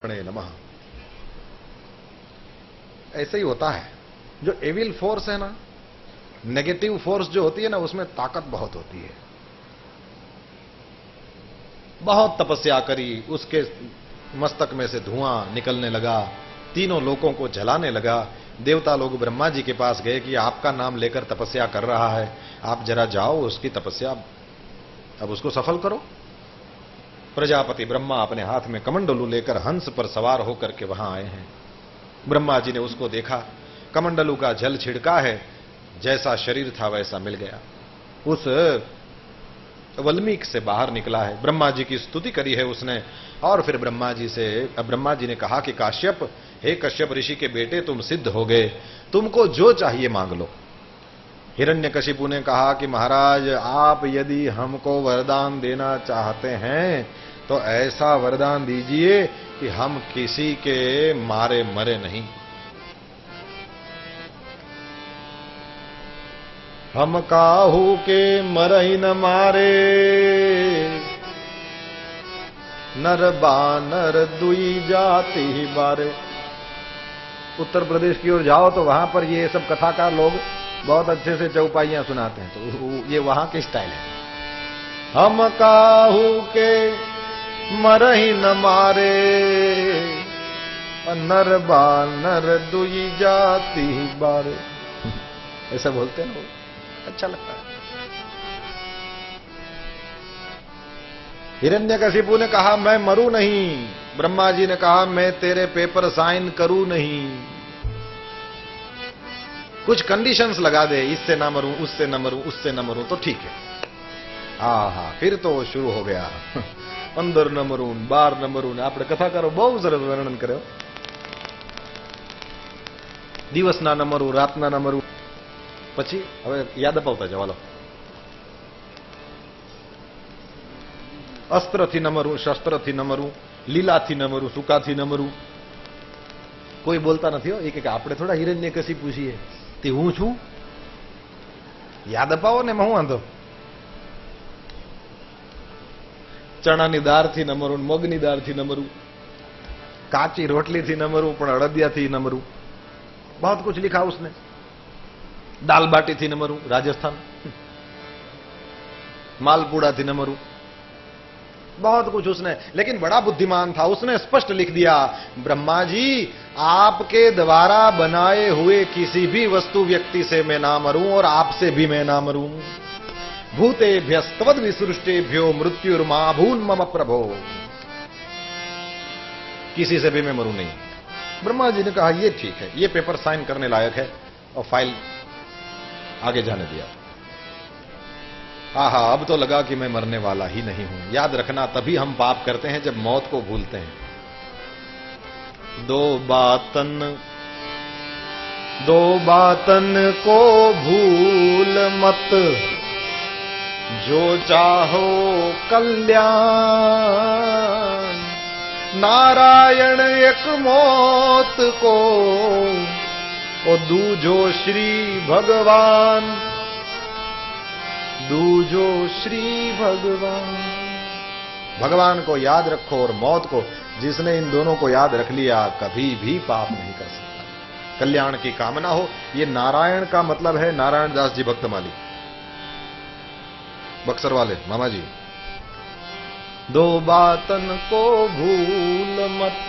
नमः। ऐसे ही होता है। जो एविल फोर्स है ना, नेगेटिव फोर्स जो होती है ना, उसमें ताकत बहुत होती है। बहुत तपस्या करी, उसके मस्तक में से धुआं निकलने लगा, तीनों लोगों को जलाने लगा। देवता लोग ब्रह्मा जी के पास गए कि आपका नाम लेकर तपस्या कर रहा है, आप जरा जाओ उसकी तपस्या, अब उसको सफल करो। प्रजापति ब्रह्मा अपने हाथ में कमंडलू लेकर हंस पर सवार होकर के वहां आए हैं। ब्रह्मा जी ने उसको देखा, कमंडलू का जल छिड़का है, जैसा शरीर था वैसा मिल गया, उस वल्मीक से बाहर निकला है। ब्रह्मा जी की स्तुति करी है उसने। और फिर ब्रह्मा जी ने कहा कि काश्यप, हे कश्यप ऋषि के बेटे, तुम सिद्ध हो गए, तुमको जो चाहिए मांग लो। हिरण्यकशिपु ने कहा कि महाराज, आप यदि हमको वरदान देना चाहते हैं तो ऐसा वरदान दीजिए कि हम किसी के मारे मरे नहीं। हम काहू के मरही न मारे, नर बानर दुई जाति बारे। उत्तर प्रदेश की ओर जाओ तो वहां पर ये सब कथाकार लोग बहुत अच्छे से चौपाइयां सुनाते हैं, तो ये वहां के स्टाइल है। हम काहू के मरही न मारे, नर बानर दुई जाति बारे, ऐसा बोलते हैं ना, अच्छा लगता है। हिरण्यकशिपु ने कहा मैं मरूं नहीं। ब्रह्मा जी ने कहा मैं तेरे पेपर साइन करूं नहीं, कुछ कंडीशंस लगा दे, इससे ना मरूं, उससे न मरूं, उससे न मरूं तो ठीक है। हाँ, फिर तो शुरू हो गया। अंदर न मरूं, बार न मरूं। आपने कथा करो, बहुत सरस वर्णन करो। दिवस ना न मरूं, रात ना न मरूं। પછી હવે યાદ અપાવતા જાવ, હાલો। અસ્ત્રથી ન મરું, શસ્ત્રથી ન મરું, લીલાથી ન મરું, સુકાથી ન મરું। કોઈ બોલતા નથી હો। એક આપણે થોડા હિરણ્યકશિપુ છીએ, તે હું છું। યાદ અપાવો ને, હું વાંધો। ચણાની દાળથી ન મરું, મગની દાળથી ન મરું, કાચી રોટલીથી ન મરું, પણ અડદિયાથી ન મરું। बहुत कुछ लिखा उसने। दाल बाटी थी न मरूं, राजस्थान। मालपुड़ा थी न मरूं, बहुत कुछ उसने। लेकिन बड़ा बुद्धिमान था, उसने स्पष्ट लिख दिया, ब्रह्मा जी आपके द्वारा बनाए हुए किसी भी वस्तु व्यक्ति से मैं ना मरूं और आपसे भी मैं ना मरूं। भूतेभ्यस्तवद विसृष्टेभ्यो मृत्युर्मा भून मम प्रभो। किसी से भी मैं मरूं नहीं। ब्रह्मा जी ने कहा ये ठीक है, ये पेपर साइन करने लायक है, और फाइल आगे जाने दिया। आहा, अब तो लगा कि मैं मरने वाला ही नहीं हूं। याद रखना, तभी हम पाप करते हैं जब मौत को भूलते हैं। दो बातन को भूल मत, जो चाहो कल्याण। नारायण एक मौत को, और दूजो श्री भगवान, दूजो श्री भगवान। भगवान को याद रखो और मौत को। जिसने इन दोनों को याद रख लिया कभी भी पाप नहीं कर सकता। कल्याण की कामना हो, ये नारायण का मतलब है नारायण दास जी भक्तमाली, बक्सर वाले मामा जी। दो बातन को भूल मत,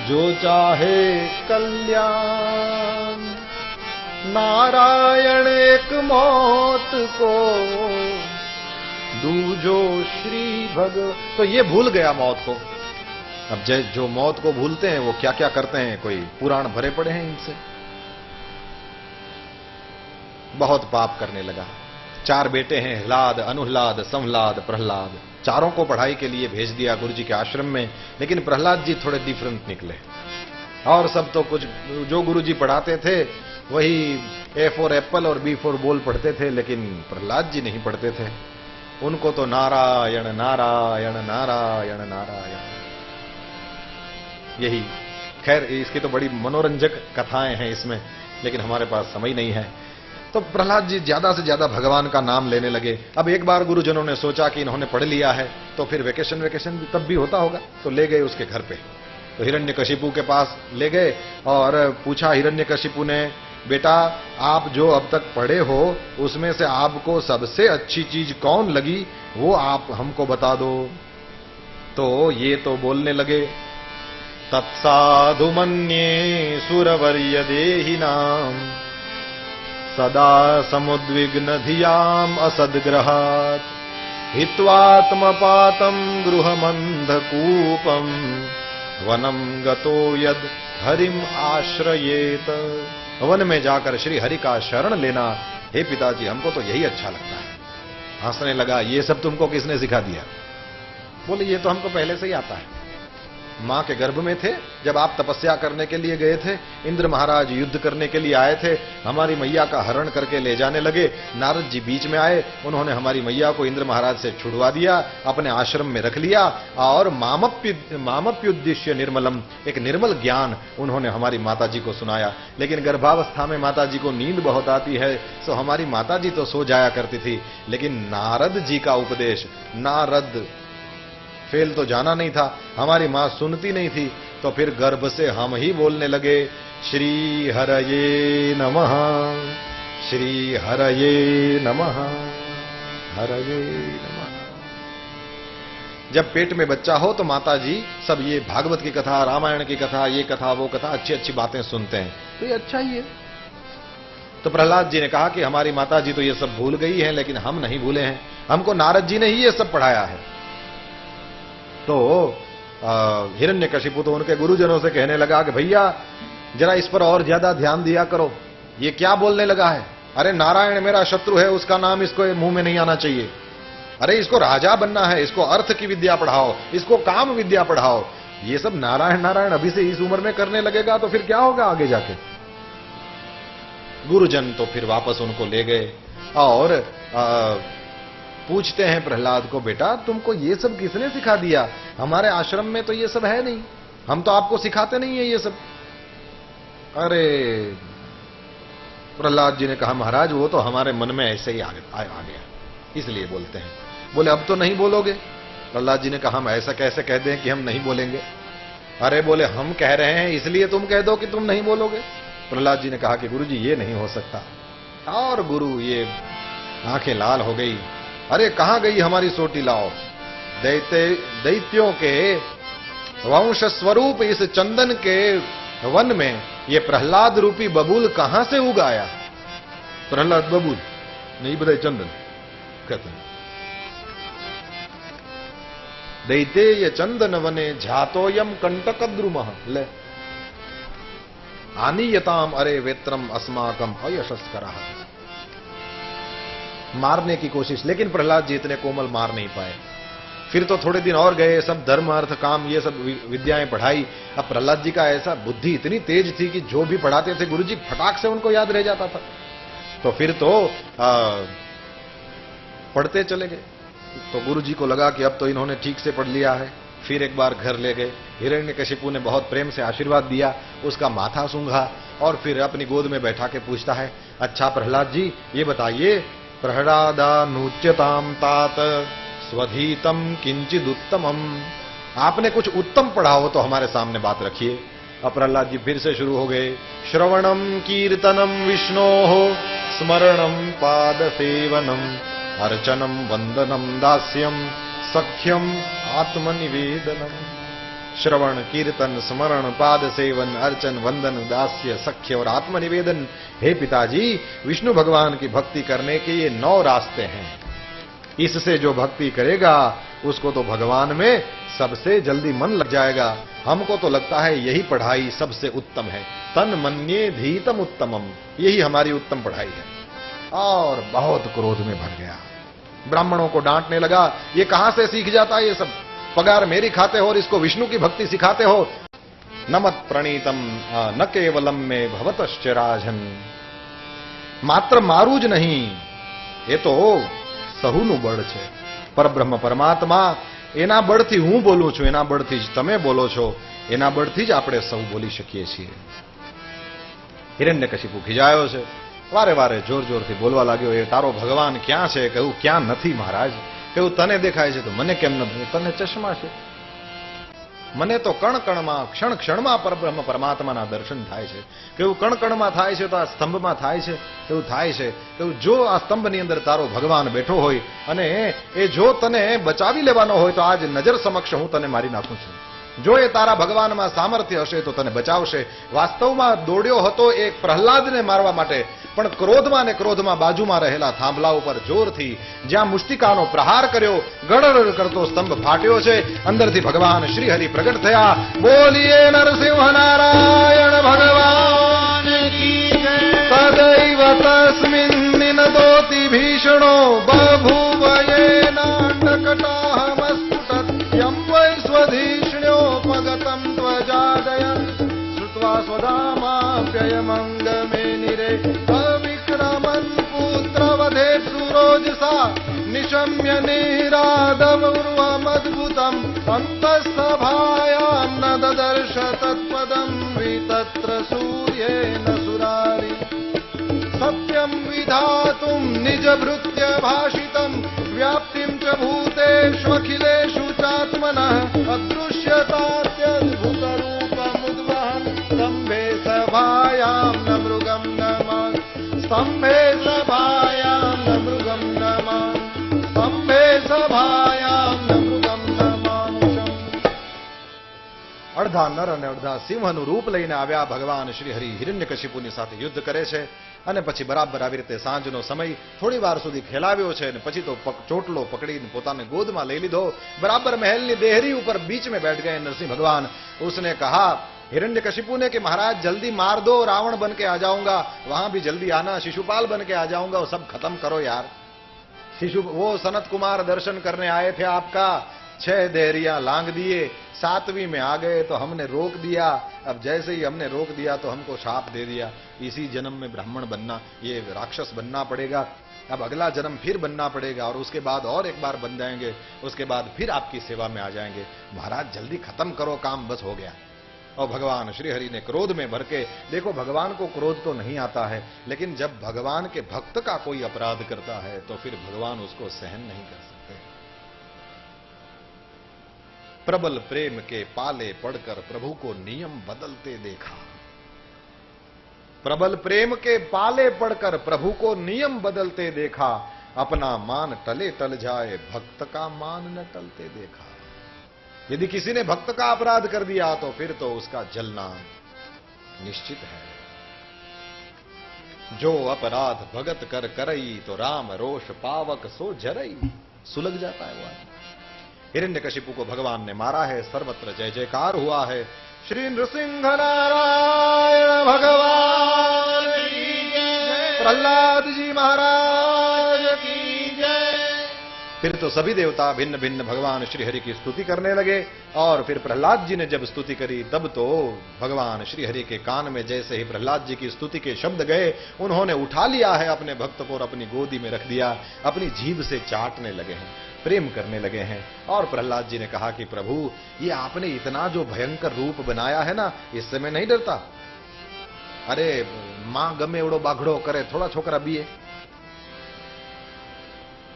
जो चाहे कल्याण। नारायण एक मौत को, दूजो श्री भगवान। तो ये भूल गया मौत को। अब जो मौत को भूलते हैं वो क्या क्या करते हैं, कोई पुराण भरे पड़े हैं इनसे। बहुत पाप करने लगा। 4 बेटे हैं, ह्लाद, अनुह्लाद, संह्लाद, प्रह्लाद। चारों को पढ़ाई के लिए भेज दिया गुरुजी के आश्रम में, लेकिन प्रह्लाद जी थोड़े डिफरेंट निकले। और सब तो कुछ जो गुरुजी पढ़ाते थे वही ए फॉर एप्पल और बी फॉर बॉल पढ़ते थे, लेकिन प्रह्लाद जी नहीं पढ़ते थे। उनको तो नारायण नारायण नारायण नारायण, यही। खैर, इसकी तो बड़ी मनोरंजक कथाएं हैं इसमें, लेकिन हमारे पास समय नहीं है। तो प्रहलाद जी ज्यादा से ज्यादा भगवान का नाम लेने लगे। अब एक बार गुरुजनों ने सोचा कि इन्होंने पढ़ लिया है तो फिर वेकेशन वेकेशन तब भी होता होगा, तो ले गए उसके घर पे। तो हिरण्यकशिपु के पास ले गए और पूछा हिरण्यकशिपु ने, बेटा आप जो अब तक पढ़े हो उसमें से आपको सबसे अच्छी चीज कौन लगी, वो आप हमको बता दो। तो ये तो बोलने लगे, तत्साधु मन्ये सुरवर्य देहिनाम सदा समुद्विग्न धियाम असद्ग्रहात् हित्वात्मपातम गृहमंधकूपम वनम गतो यद हरिम आश्रयेत। वन में जाकर श्री हरि का शरण लेना, हे पिताजी हमको तो यही अच्छा लगता है। हंसने लगा, ये सब तुमको किसने सिखा दिया? बोले ये तो हमको पहले से ही आता है। मां के गर्भ में थे, जब आप तपस्या करने के लिए गए थे, इंद्र महाराज युद्ध करने के लिए आए थे, हमारी मैया का हरण करके ले जाने लगे, नारद जी बीच में आए, उन्होंने हमारी मैया को इंद्र महाराज से छुड़वा दिया, अपने आश्रम में रख लिया और मामप्युद्दिश्य निर्मलम, एक निर्मल ज्ञान उन्होंने हमारी माता जी को सुनाया। लेकिन गर्भावस्था में माता जी को नींद बहुत आती है, सो हमारी माता जी तो सो जाया करती थी, लेकिन नारद जी का उपदेश, नारद फेल तो जाना नहीं था, हमारी मां सुनती नहीं थी, तो फिर गर्भ से हम ही बोलने लगे, श्री हरये नमः, श्री हरये नमः, हरये नमः। जब पेट में बच्चा हो तो माता जी सब ये भागवत की कथा, रामायण की कथा, ये कथा वो कथा, अच्छी अच्छी बातें सुनते हैं, तो ये अच्छा ही है। तो प्रहलाद जी ने कहा कि हमारी माता जी तो ये सब भूल गई है, लेकिन हम नहीं भूले हैं, हमको नारद जी ने ही ये सब पढ़ाया है। तो हिरण्यकशिपु तो उनके गुरुजनों से कहने लगा कि भैया जरा इस पर और ज्यादा ध्यान दिया करो, ये क्या बोलने लगा है? अरे नारायण मेरा शत्रु है, उसका नाम इसको मुंह में नहीं आना चाहिए। अरे इसको राजा बनना है, इसको अर्थ की विद्या पढ़ाओ, इसको काम विद्या पढ़ाओ। ये सब नारायण नारायण अभी से इस उम्र में करने लगेगा तो फिर क्या होगा आगे जाके? गुरुजन तो फिर वापस उनको ले गए और पूछते हैं प्रहलाद को, बेटा तुमको ये सब किसने सिखा दिया? हमारे आश्रम में तो ये सब है नहीं, हम तो आपको सिखाते नहीं है ये सब। अरे प्रहलाद जी ने कहा, महाराज वो तो हमारे मन में ऐसे ही आ गया, इसलिए बोलते हैं। बोले अब तो नहीं बोलोगे? प्रहलाद जी ने कहा, हम ऐसा कैसे कह दें कि हम नहीं बोलेंगे? अरे बोले हम कह रहे हैं इसलिए तुम कह दो कि तुम नहीं बोलोगे। प्रहलाद जी ने कहा कि गुरुजी ये नहीं हो सकता। और गुरु ये आंखें लाल हो गई, अरे कहां गई हमारी सोटी, लाओ। दैत्यों के वंश स्वरूप इस चंदन के वन में ये प्रहलाद रूपी बबूल कहां से उगाया? प्रहलाद बबूल नहीं बताई, चंदन कहते हैं। दैतेय चंदन वने झातोयम कंटकद्रुमः ले आनीयताम अरे वेत्रम अस्माकम अयशस्करः। मारने की कोशिश, लेकिन प्रहलाद जी इतने कोमल मार नहीं पाए। फिर तो थोड़े दिन और गए, सब धर्म अर्थ काम ये सब विद्याएं पढ़ाई। अब प्रहलाद जी का ऐसा बुद्धि इतनी तेज थी कि जो भी पढ़ाते थे गुरुजी फटाक से उनको याद रह जाता था। तो फिर तो पढ़ते चले गए। तो गुरुजी को लगा कि अब तो इन्होंने ठीक से पढ़ लिया है। फिर एक बार घर ले गए, हिरण्यकशिपु ने बहुत प्रेम से आशीर्वाद दिया, उसका माथा सूंघा और फिर अपनी गोद में बैठा के पूछता है, अच्छा प्रहलाद जी ये बताइए, प्रहलादानुच्यताम तात स्वधीतम किंचिद उत्तमम, आपने कुछ उत्तम पढ़ा हो तो हमारे सामने बात रखिए। अब प्रहलाद जी फिर से शुरू हो गए, श्रवणम कीर्तनम विष्णोः स्मरणम पाद सेवनम अर्चनम वंदनम दास्यम सख्यम आत्मनिवेदनम। श्रवण कीर्तन स्मरण पाद सेवन अर्चन वंदन दास्य सख्य और आत्मनिवेदन। हे पिताजी, विष्णु भगवान की भक्ति करने के ये 9 रास्ते हैं। इससे जो भक्ति करेगा उसको तो भगवान में सबसे जल्दी मन लग जाएगा। हमको तो लगता है यही पढ़ाई सबसे उत्तम है। तन मन्ये धीतम उत्तमम, यही हमारी उत्तम पढ़ाई है। और बहुत क्रोध में भर गया, ब्राह्मणों को डांटने लगा, ये कहां से सीख जाता है ये सब? पगार मेरी खाते हो और इसको विष्णु की भक्ति सिखाते हो। नमत प्रणीतम न केवलम में भवतश्च राजन, मात्र मारू ज नहीं, એ તો સહુનું બળ છે। પરબ્રહ્મ પરમાત્મા એના બળથી હું બોલું છું, એના બળથી જ તમે બોલો છો, એના બળથી જ આપણે સૌ બોલી શકીએ છીએ। હિરણ્યકશિપુ ખીજાયો છે, વારે વારે જોર જોરથી બોલવા લાગ્યો, એ તારો ભગવાન ક્યાં છે? કહ્યું ક્યાં નથી મહારાજ. કહ્યું તને દેખાય છે તો મને કેમ ન? તને ચશ્મા છે. મને તો કણ કણમાં ક્ષણ ક્ષણમાં પરબ્રહ્મ પરમાત્માના દર્શન થાય છે. કેવું કણ કણમાં થાય છે તો આ સ્તંભમાં થાય છે? એવું થાય છે. કેવું જો આ સ્તંભની અંદર તારો ભગવાન બેઠો હોય અને એ જો તને બચાવી લેવાનો હોય તો આજ નજર સમક્ષ હું તને મારી નાખું છું. જો એ તારા ભગવાનમાં સામર્થ્ય હશે તો તને બચાવશે. વાસ્તવમાં દોડ્યો હતો એક પ્રહલાદને મારવા માટે, પણ ક્રોધમાં ને ક્રોધમાં બાજુમાં રહેલા થાંભલા ઉપર જોરથી જ્યાં મુષ્ટિકાનો પ્રહાર કર્યો, ગડગડ કરતો સ્તંભ ફાટ્યો છે. અંદરથી ભગવાન શ્રી હરિ પ્રગટ થયા. બોલીએ નરસિંહ નારાયણ ભગવાન કી જય. તદૈવ તસ્મિન નિનદોતિ ભીષણો બભૂવ યેનાંડકટાહમસ્ફુટત યમ વૈ સ્વધીષ્ણ્યો પગતમ ત્વજાદયન શ્રુત્વા સ્વધામાપ્યયમંગમે નિરે અવિક્રમન પુત્રવધે સુરોજસા નિશમ્ય નિરાદમૃવમદ્ભુતમ અંતઃસભાયામ ન દદર્શ તત્પદમ વિતત્ર સૂર્યેન સુરારી સત્યમ વિધાતુમ નિજભૃત્ય ભાષિતમ વ્યાપ્તિમ ચ ભૂતેષ્વખિલેષુ ચાત્મનઃ અદૃશ્યતાત્યદ્ભુતરૂપમુદ્વહન સ્તંભે સભાયામ ન મૃગમ નમઃ સ્તંભે સભાયામ ન મૃગમ નમઃ સ્તંભે સભાયામ ન મૃગમ નમઃ. અડધા નર અને અડધા સિંહનું રૂપ લઈને આવ્યા ભગવાન શ્રી હરિ હિરણ્યકશિપુની સાથે યુદ્ધ કરે છે. અને પછી બરાબર આવી રીતે સાંજનો સમય થોડી વાર સુધી ખેલાવ્યો છે અને પછી તો ચોટલો પકડીને પોતાને ગોદમાં લઈ લીધો. બરાબર મહેલની દેહરી ઉપર बीच में बैठ गए नरसिंह भगवान. उसने कहा हिरण्यकशिपु ने कि महाराज जल्दी मार दो, रावण बन के आ जाऊंगा, वहां भी जल्दी आना, शिशुपाल बन के आ जाऊंगा, वो सब खत्म करो यार. वो सनत कुमार दर्शन करने आए थे आपका, 6 देहरियां लांग दिए, 7वीं में आ गए तो हमने रोक दिया. अब जैसे ही हमने रोक दिया तो हमको शाप दे दिया, इसी जन्म में ब्राह्मण बनना, ये राक्षस बनना पड़ेगा. अब अगला जन्म फिर बनना पड़ेगा और उसके बाद और एक बार बन जाएंगे, उसके बाद फिर आपकी सेवा में आ जाएंगे. महाराज जल्दी खत्म करो काम, बस हो गया. और भगवान श्रीहरि ने क्रोध में भर के, देखो भगवान को क्रोध तो नहीं आता है, लेकिन जब भगवान के भक्त का कोई अपराध करता है तो फिर भगवान उसको सहन नहीं कर सकते. प्रबल प्रेम के पाले पड़कर प्रभु को नियम बदलते देखा. प्रबल प्रेम के पाले पड़कर प्रभु को नियम बदलते देखा. अपना मान टले टल जाए, भक्त का मान न टलते देखा. यदि किसी ने भक्त का अपराध कर दिया तो फिर तो उसका जलना निश्चित है. जो अपराध भगत कर करई तो राम रोष पावक सो जरई. सुलग जाता है वो. हिरण्यकशिपु को भगवान ने मारा है. सर्वत्र जय जयकार हुआ है. श्री नृसिंह नारायण भगवान की जय. प्रहलाद जी महाराज की जय. फिर तो सभी देवता भिन्न भिन्न भगवान श्री हरि की स्तुति करने लगे. और फिर प्रहलाद जी ने जब स्तुति करी तब तो भगवान श्री हरि के कान में जैसे ही प्रहलाद जी की स्तुति के शब्द गए, उन्होंने उठा लिया है अपने भक्त को और अपनी गोदी में रख दिया. अपनी जीभ से चाटने लगे हैं, प्रेम करने लगे हैं. और प्रहलाद जी ने कहा कि प्रभु ये आपने इतना जो भयंकर रूप बनाया है ना, इससे मैं नहीं डरता. अरे मां गमे एवड़ो बाघड़ो करे, थोड़ा छोकरा बीए.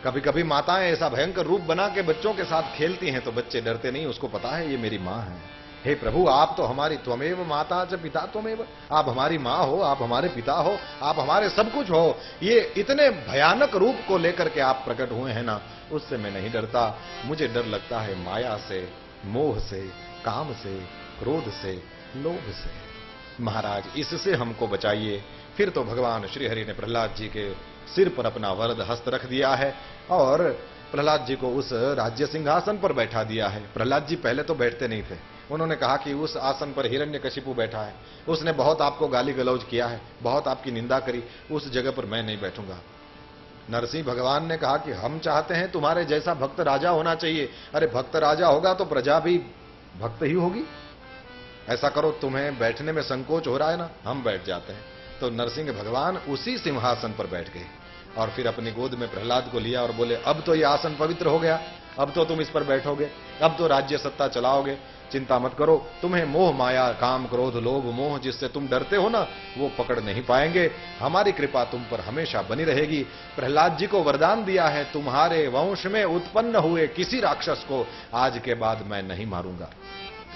कभी कभी माताएं ऐसा भयंकर रूप बना के बच्चों के साथ खेलती हैं तो बच्चे डरते नहीं, उसको पता है ये मेरी मां है. हे प्रभु आप तो हमारी त्वमेव माता च पिता त्वमेव. आप हमारी मां हो, आप हमारे पिता हो, आप हमारे सब कुछ हो. ये इतने भयानक रूप को लेकर के आप प्रकट हुए हैं ना, उससे मैं नहीं डरता. मुझे डर लगता है माया से, मोह से, काम से, क्रोध से, लोभ से. महाराज इससे हमको बचाइए. फिर तो भगवान श्रीहरि ने प्रहलाद जी के सिर पर अपना वरद हस्त रख दिया है और प्रहलाद जी को उस राज्य सिंहासन पर बैठा दिया है. प्रहलाद जी पहले तो बैठते नहीं थे. उन्होंने कहा कि उस आसन पर हिरण्यकशिपु बैठा है, उसने बहुत आपको गाली गलौज किया है, बहुत आपकी निंदा करी, उस जगह पर मैं नहीं बैठूंगा. नरसिंह भगवान ने कहा कि हम चाहते हैं तुम्हारे जैसा भक्त राजा होना चाहिए. अरे भक्त राजा होगा तो प्रजा भी भक्त ही होगी. ऐसा करो, तुम्हें बैठने में संकोच हो रहा है ना, हम बैठ जाते हैं. तो नरसिंह भगवान उसी सिंहासन पर बैठ गए और फिर अपनी गोद में प्रहलाद को लिया और बोले अब तो ये आसन पवित्र हो गया, अब तो तुम इस पर बैठोगे, अब तो राज्य सत्ता चलाओगे. चिंता मत करो, तुम्हें मोह माया काम क्रोध लोभ मोह जिससे तुम डरते हो ना, वो पकड़ नहीं पाएंगे। हमारी कृपा तुम पर हमेशा बनी रहेगी। प्रहलाद जी को वरदान दिया है, तुम्हारे वंश में उत्पन्न हुए किसी राक्षस को आज के बाद मैं नहीं मारूंगा,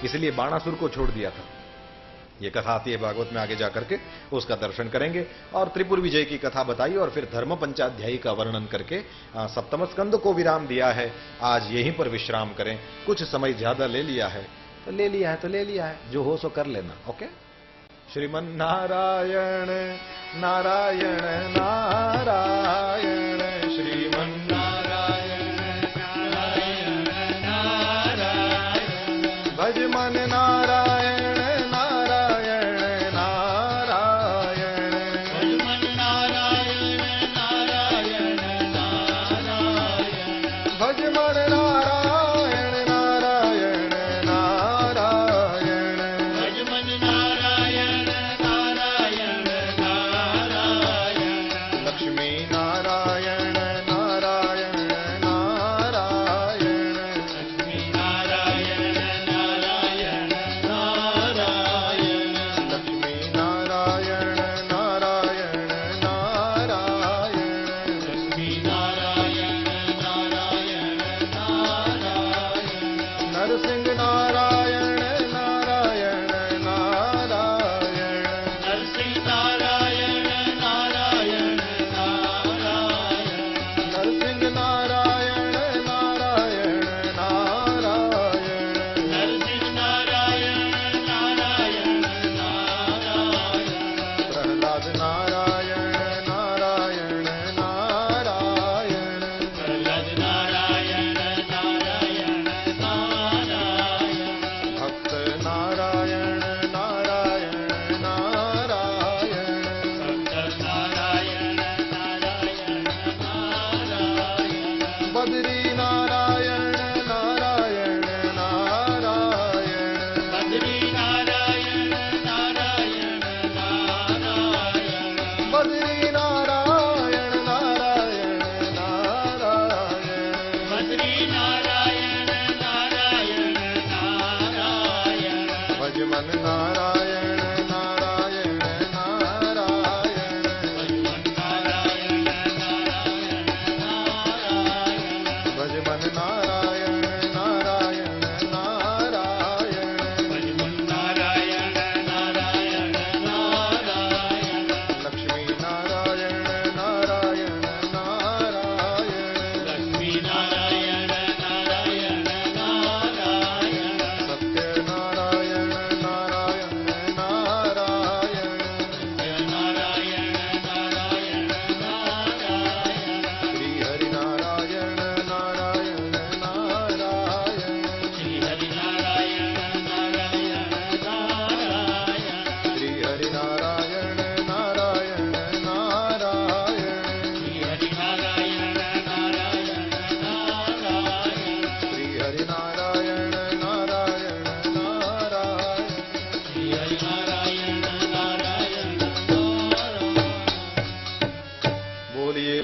इसलिए बाणासुर को छोड़ दिया था। ये कथा आती है भागवत में, आगे जाकर के उसका दर्शन करेंगे। और त्रिपुर विजय की कथा बताई और फिर धर्म पंचाध्यायी का वर्णन करके सप्तम स्कंद को विराम दिया है। आज यहीं पर विश्राम करें, कुछ समय ज्यादा ले लिया है तो ले लिया है तो ले लिया है, जो हो सो कर लेना। ओके। श्रीमन नारायण नारायण नारायण, श्रीमन नारायण नारायण नारायण, भज मन नारायण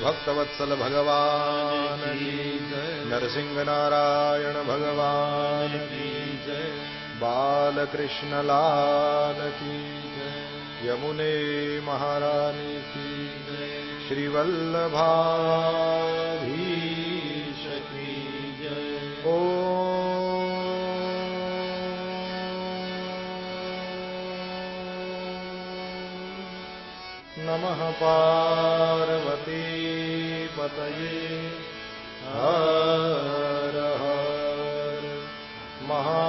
भक्तवत्सल भगवान की जय, नरसिंह नारायण भगवान की जय, बालकृष्ण लाल की जय, यमुने महारानी की जय, श्री वल्लभाधीश की जय। नमः पार्वती पतये, हर हर महा